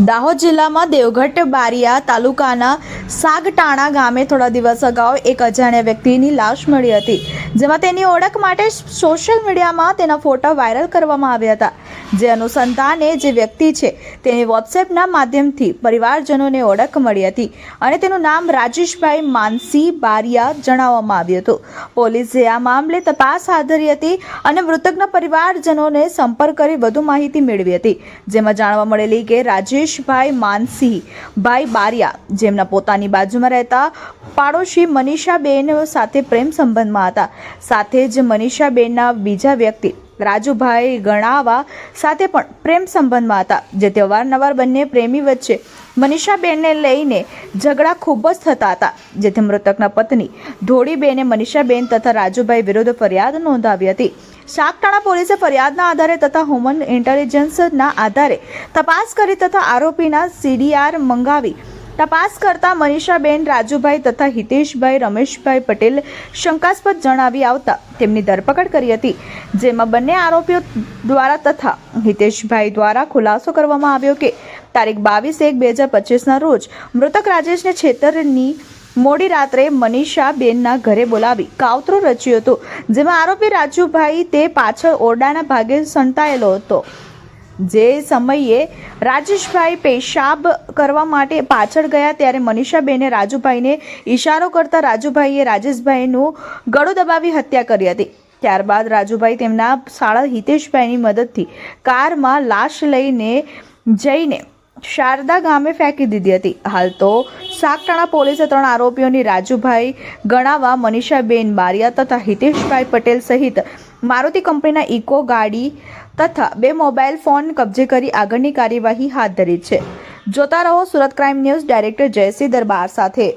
દાહોદ જિલ્લામાં દેવગઢ બારિયા તાલુકાના સાગટાણા ગામે થોડા દિવસ અગાઉ એક અજાણ્યા વ્યક્તિની લાશ મળી હતી, જેમાં તેની ઓળખ માટે સોશિયલ મીડિયામાં તેના ફોટા વાયરલ કરવામાં આવ્યા હતા. જે અનુસંધાને જે વ્યક્તિ છે તેની વોટ્સએપના માધ્યમથી પરિવારજનોને ઓળખ મળી હતી અને તેનું નામ રાજેશભાઈ માનસી બારિયા જણાવવામાં આવ્યું હતું. પોલીસે આ મામલે તપાસ હાથ ધરી હતી અને મૃતકના પરિવારજનોને સંપર્ક કરી વધુ માહિતી મેળવી હતી, જેમાં જાણવા મળેલી કે રાજેશભાઈ માનસીભાઈ બારિયા જેમના પોતાની બાજુમાં રહેતા પાડોશી મનીષાબેન સાથે પ્રેમ સંબંધમાં હતા. સાથે જ મનીષાબેનના બીજા વ્યક્તિ રાજુભાઈ ગણાવા સાથે પણ પ્રેમ સંબંધમાં હતા, જેથી અવારનવાર બંને પ્રેમી વચ્ચે મનીષાબેનને લઈને ઝઘડા ખૂબ જ થતા હતા, જેથી મૃતકના પત્ની ધોળીબેને મનીષાબેન તથા રાજુભાઈ વિરુદ્ધ ફરિયાદ નોંધાવી હતી. સાગટાણા પોલીસે ફરિયાદના આધારે તથા હ્યુમન ઇન્ટેલિજન્સના આધારે તપાસ કરી તથા આરોપીના CDR મંગાવી તપાસ કરતા મનીષાબેન, રાજુભાઈ તથા હિતેશભાઈ રમેશભાઈ પટેલ શંકાસ્પદ જણાવી આવતા તેમની ધરપકડ કરી હતી, જેમાં બંને આરોપીઓ દ્વારા તથા હિતેશભાઈ દ્વારા ખુલાસો કરવામાં આવ્યો કે તારીખ 22/1/2025ના રોજ મૃતક રાજેશને છેતરની મોડી રાત્રે મનીષાબેનના ઘરે બોલાવી કાવતરું રચ્યું હતું, જેમાં આરોપી રાજુભાઈ તે પાછળ ઓરડાના ભાગે સંતાયેલો હતો. જે સમયે રાજેશભાઈ પેશાબ કરવા માટે પાછળ ગયા ત્યારે મનીષાબેને રાજુભાઈને ઈશારો કરતા રાજુભાઈએ રાજેશભાઈનું ગળું દબાવી હત્યા કરી હતી. ત્યારબાદ રાજુભાઈ તેમના સાળા હિતેશભાઈની મદદથી કારમાં લાશ લઈને જઈને શારદા ગામે ફેંકી દીધી હતી. હાલ તો સાગટાણા પોલીસે 3 આરોપીઓની રાજુભાઈ ગણાવા, મનીષાબેન બારિયા તથા હિતેશભાઈ પટેલ સહિત મારુતિ કંપનીના ઇકો ગાડી તથા 2 મોબાઈલ ફોન કબજે કરી આગળની કાર્યવાહી હાથ ધરી છે. જોતા રહો Surat crime news. Director Jaysinh Darbar સાથે.